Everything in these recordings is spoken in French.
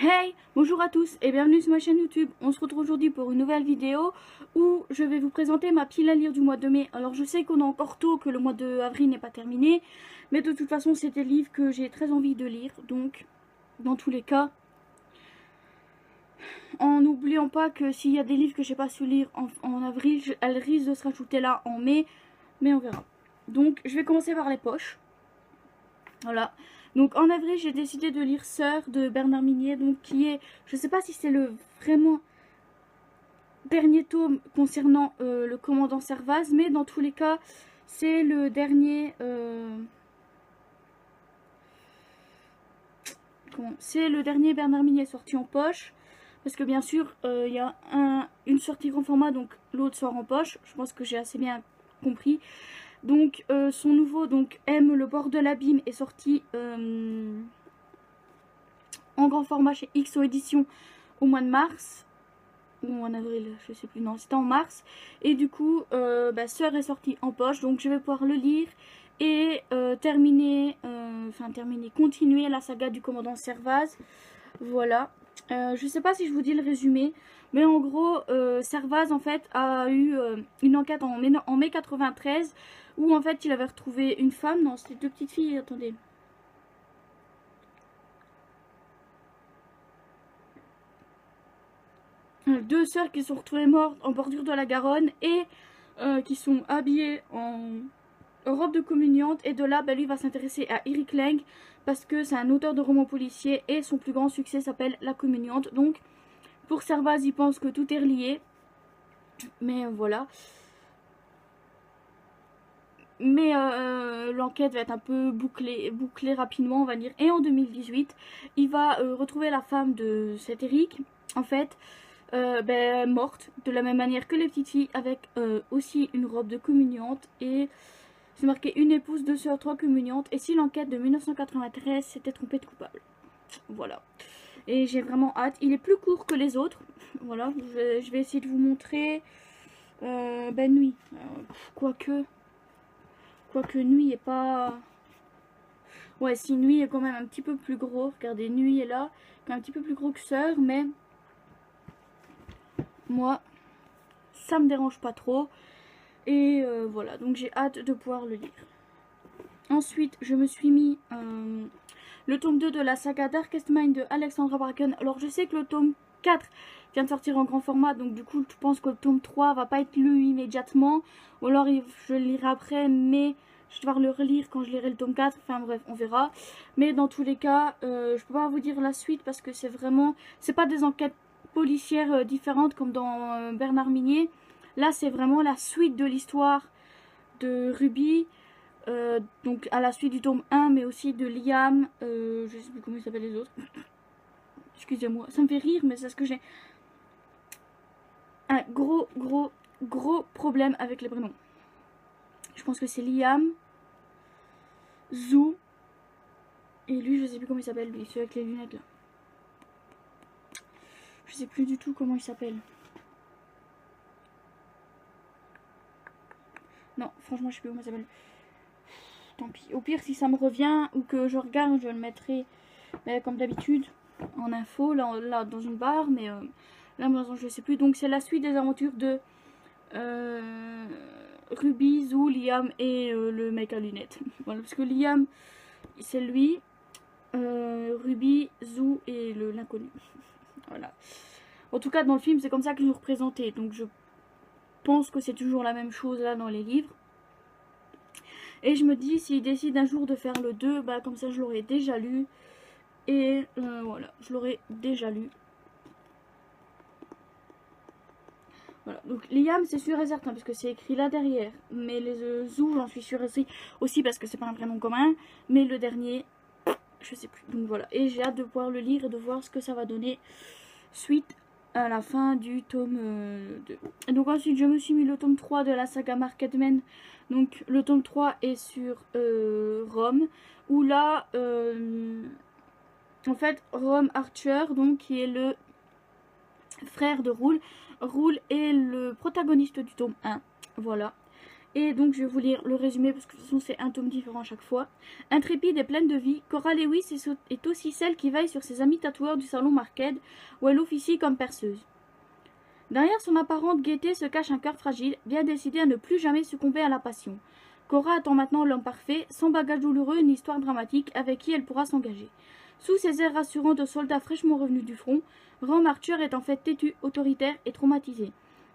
Hey, bonjour à tous et bienvenue sur ma chaîne YouTube. On se retrouve aujourd'hui pour une nouvelle vidéo où je vais vous présenter ma pile à lire du mois de mai. Alors je sais qu'on est encore tôt, que le mois de avril n'est pas terminé, mais de toute façon c'est des livres que j'ai très envie de lire. Donc dans tous les cas, en n'oubliant pas que s'il y a des livres que j'ai pas su lire en avril, elles risquent de se rajouter là en mai, mais on verra. Donc je vais commencer par les poches. Voilà. Donc en avril, j'ai décidé de lire Sœur de Bernard Minier, donc qui est, je sais pas si c'est le vraiment dernier tome concernant le commandant Servaz, mais dans tous les cas, c'est le dernier c'est le dernier Bernard Minier sorti en poche, parce que bien sûr, il y a une sortie grand format, donc l'autre sort en poche. Je pense que j'ai assez bien compris. Donc son nouveau, donc M, le bord de l'abîme, est sorti en grand format chez XO Édition au mois de mars. Ou en avril, je sais plus, non, c'était en mars. Et du coup, Sœur est sorti en poche, donc je vais pouvoir le lire et continuer la saga du commandant Servaz. Voilà. Je sais pas si je vous dis le résumé, mais en gros, Servaz en fait a eu une enquête en mai 93 où en fait il avait retrouvé une femme. Non, c'était deux petites filles, attendez. Deux sœurs qui sont retrouvées mortes en bordure de la Garonne et qui sont habillées en robe de communiante. Et de là, lui va s'intéresser à Eric Lang parce que c'est un auteur de romans policiers et son plus grand succès s'appelle La Communiante. Donc pour Servaz, il pense que tout est relié. Mais voilà. Mais l'enquête va être un peu bouclée rapidement, on va dire. Et en 2018, il va retrouver la femme de cet Eric, en fait, morte, de la même manière que les petites filles, avec aussi une robe de communiante. Et c'est marqué une épouse, deux sœurs, trois communiantes. Et si l'enquête de 1993 s'était trompée de coupable. Voilà. Et j'ai vraiment hâte. Il est plus court que les autres. Voilà, je vais essayer de vous montrer. Nuit. Quoique Nuit est pas... Ouais, si Nuit est quand même un petit peu plus gros. Regardez, Nuit est là. Un petit peu plus gros que Sœur, mais... Moi, ça me dérange pas trop. Et voilà, donc j'ai hâte de pouvoir le lire. Ensuite, je me suis mis le tome 2 de la saga Darkest Mind de Alexandra Bracken. Alors, je sais que le tome 4 vient de sortir en grand format, donc du coup, je pense que le tome 3 va pas être lu immédiatement. Ou alors, je le lirai après, mais je vais devoir le relire quand je lirai le tome 4. Enfin bref, on verra. Mais dans tous les cas, je peux pas vous dire la suite parce que c'est vraiment... C'est pas des enquêtes policières différentes comme dans Bernard Minier. Là, c'est vraiment la suite de l'histoire de Ruby. Donc à la suite du tome 1, mais aussi de Liam, je sais plus comment ils s'appellent les autres. Excusez-moi, ça me fait rire, mais c'est ce que j'ai un gros problème avec les prénoms. Je pense que c'est Liam, Zou, et lui je sais plus comment il s'appelle, lui, celui avec les lunettes là. Je sais plus du tout comment il s'appelle. Non, franchement je sais plus comment il s'appelle. Tant pis. Au pire, si ça me revient ou que je regarde, je le mettrai comme d'habitude en info, là dans une barre. Mais là, maintenant, je ne sais plus. Donc, c'est la suite des aventures de Ruby, Zou, Liam et le mec à lunettes. Voilà, parce que Liam, c'est lui. Ruby, Zou et l'inconnu. Voilà. En tout cas, dans le film, c'est comme ça qu'ils nous représentaient. Donc, je pense que c'est toujours la même chose là dans les livres. Et je me dis, s'il décide un jour de faire le 2, comme ça je l'aurais déjà lu. Et voilà, je l'aurais déjà lu. Voilà, donc Liam c'est sûr et certain parce que c'est écrit là derrière. Mais les Zou, j'en suis sûre aussi parce que c'est pas un vrai nom commun. Mais le dernier, je sais plus. Donc voilà, et j'ai hâte de pouvoir le lire et de voir ce que ça va donner suite à la fin du tome 2. Et donc ensuite je me suis mis le tome 3 de la saga Marketman. Donc le tome 3 est sur Rome, où là en fait Rome Archer, donc qui est le frère de Roule. Roule est le protagoniste du tome 1, voilà. Et donc je vais vous lire le résumé parce que de toute façon c'est un tome différent à chaque fois. Intrépide et pleine de vie, Cora Lewis est aussi celle qui veille sur ses amis tatoueurs du salon Marked où elle officie comme perceuse. Derrière son apparente gaieté se cache un cœur fragile, bien décidé à ne plus jamais succomber à la passion. Cora attend maintenant l'homme parfait, sans bagage douloureux ni histoire dramatique, avec qui elle pourra s'engager. Sous ses airs rassurants de soldat fraîchement revenu du front, Ram Archer est en fait têtu, autoritaire et traumatisé.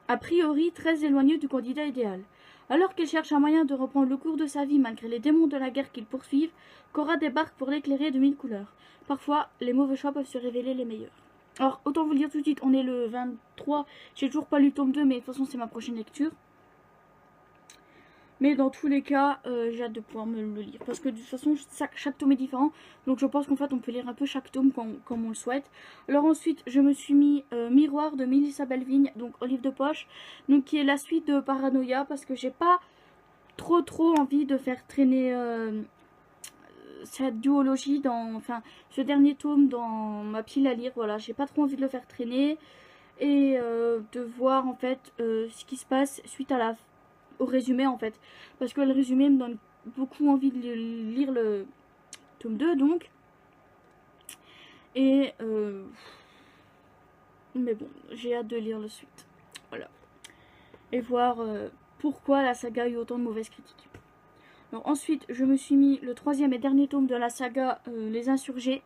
A priori très éloigné du candidat idéal. Alors qu'il cherche un moyen de reprendre le cours de sa vie malgré les démons de la guerre qu'il poursuivent, Cora débarque pour l'éclairer de mille couleurs. Parfois, les mauvais choix peuvent se révéler les meilleurs. Alors, autant vous le dire tout de suite, on est le 23, j'ai toujours pas lu le tome 2, mais de toute façon c'est ma prochaine lecture. Mais dans tous les cas, j'ai hâte de pouvoir me le lire. Parce que de toute façon, chaque tome est différent. Donc je pense qu'en fait, on peut lire un peu chaque tome comme on le souhaite. Alors ensuite, je me suis mis Miroir de Mélissa Belvigne, donc au livre de poche. Donc qui est la suite de Paranoia. Parce que j'ai pas trop envie de faire traîner cette duologie dans... Enfin, ce dernier tome dans ma pile à lire. Voilà, j'ai pas trop envie de le faire traîner. Et de voir en fait ce qui se passe suite à au résumé en fait, parce que le résumé me donne beaucoup envie de lire le tome 2 donc, et mais bon, j'ai hâte de lire la suite, voilà, et voir pourquoi la saga a eu autant de mauvaises critiques. Alors ensuite, je me suis mis le troisième et dernier tome de la saga Les Insurgés,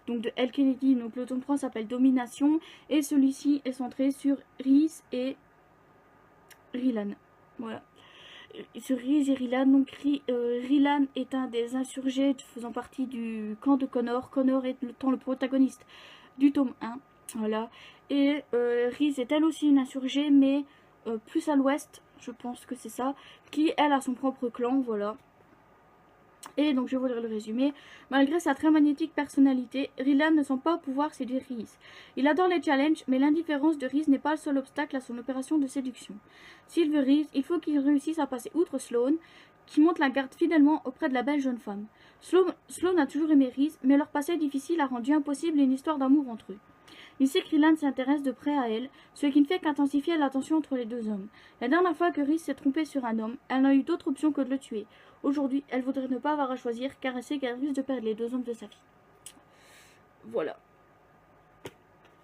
donc de L. Kennedy, donc le tome 3 s'appelle Domination, et celui-ci est centré sur Rhys et Rilan. Voilà. Sur Rhys et Rilan, donc Rilan est un des insurgés faisant partie du camp de Connor. Connor étant le protagoniste du tome 1. Voilà. Et Rhys est elle aussi une insurgée, mais plus à l'ouest, je pense que c'est ça, qui elle a son propre clan, voilà. Et donc je vais vous lire le résumé. Malgré sa très magnétique personnalité, Rilan ne sent pas pouvoir séduire Rhys. Il adore les challenges, mais l'indifférence de Rhys n'est pas le seul obstacle à son opération de séduction. S'il veut Rhys, il faut qu'il réussisse à passer outre Sloane, qui monte la garde fidèlement auprès de la belle jeune femme. Sloane a toujours aimé Rhys, mais leur passé difficile a rendu impossible une histoire d'amour entre eux. Il sait que Rilan s'intéresse de près à elle, ce qui ne fait qu'intensifier la tension entre les deux hommes. La dernière fois que Rhys s'est trompée sur un homme, elle n'a eu d'autre option que de le tuer. Aujourd'hui, elle voudrait ne pas avoir à choisir, car elle sait qu'elle risque de perdre les deux hommes de sa vie. Voilà.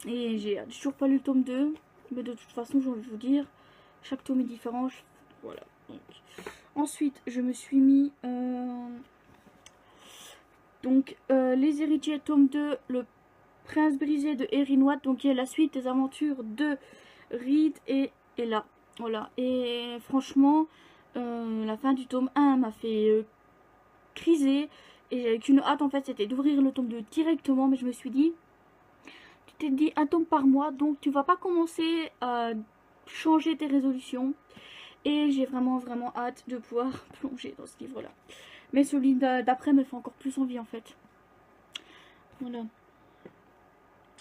Et j'ai toujours pas lu le tome 2, mais de toute façon, j'ai envie de vous dire, chaque tome est différent. Voilà. Donc. Ensuite, je me suis mis... Les Héritiers, tome 2, le Prince brisé de Erin Watt, donc qui est la suite des aventures de Reed et Ella. Voilà. Et franchement, la fin du tome 1 m'a fait criser. Et j'avais qu'une hâte en fait, c'était d'ouvrir le tome 2 directement. Mais je me suis dit, tu t'es dit un tome par mois, donc tu vas pas commencer à changer tes résolutions. Et j'ai vraiment hâte de pouvoir plonger dans ce livre-là. Mais celui d'après me fait encore plus envie en fait. Voilà.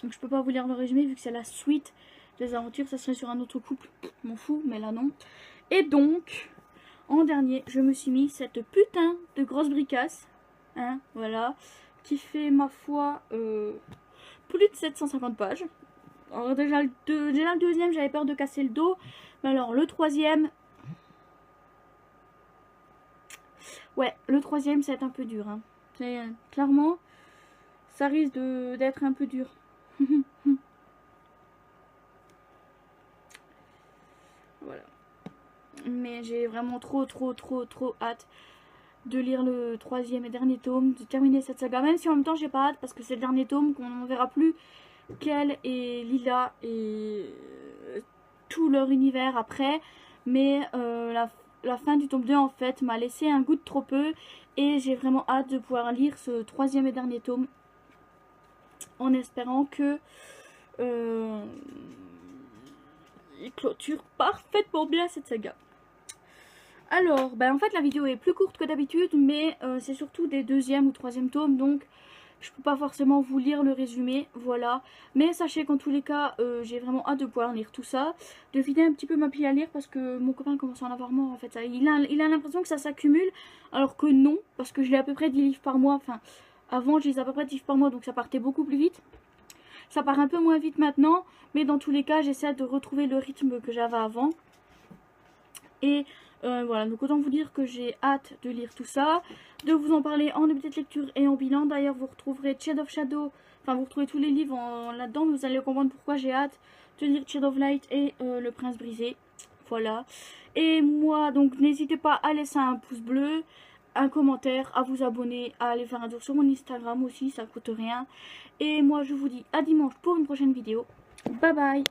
Donc je peux pas vous lire le résumé vu que c'est la suite des aventures. Ça serait sur un autre couple. Je m'en fous, mais là non. Et donc, en dernier, je me suis mis cette putain de grosse bricasse. Hein, voilà. Qui fait, ma foi, plus de 750 pages. Alors déjà le deuxième, j'avais peur de casser le dos. Mais alors le troisième... Ouais, le troisième, ça va être un peu dur. Hein. Clairement, ça risque d'être un peu dur. Voilà. Mais j'ai vraiment trop hâte de lire le troisième et dernier tome, de terminer cette saga. Même si en même temps j'ai pas hâte parce que c'est le dernier tome, qu'on ne verra plus Kel et Lila et tout leur univers après. Mais la fin du tome 2 en fait m'a laissé un goût de trop peu. Et j'ai vraiment hâte de pouvoir lire ce troisième et dernier tome. En espérant que il clôture parfaitement bien cette saga. Alors, en fait la vidéo est plus courte que d'habitude, mais c'est surtout des deuxième ou troisième tomes, donc je peux pas forcément vous lire le résumé, voilà. Mais sachez qu'en tous les cas, j'ai vraiment hâte de pouvoir lire tout ça, de vider un petit peu ma pile à lire parce que mon copain commence à en avoir marre en fait. Il a l'impression que ça s'accumule, alors que non, parce que je lis à peu près 10 livres par mois, enfin avant je lisais à peu près 10 livres par mois, donc ça partait beaucoup plus vite. Ça part un peu moins vite maintenant, mais dans tous les cas, j'essaie de retrouver le rythme que j'avais avant. Et Voilà, donc autant vous dire que j'ai hâte de lire tout ça, de vous en parler en début de lecture et en bilan. D'ailleurs, vous retrouverez Shade of Shadow, enfin vous retrouvez tous les livres là-dedans, vous allez comprendre pourquoi j'ai hâte de lire Shade of Light et Le Prince Brisé. Voilà. Et moi, donc n'hésitez pas à laisser un pouce bleu, un commentaire, à vous abonner, à aller faire un tour sur mon Instagram aussi, ça coûte rien. Et moi, je vous dis à dimanche pour une prochaine vidéo. Bye bye!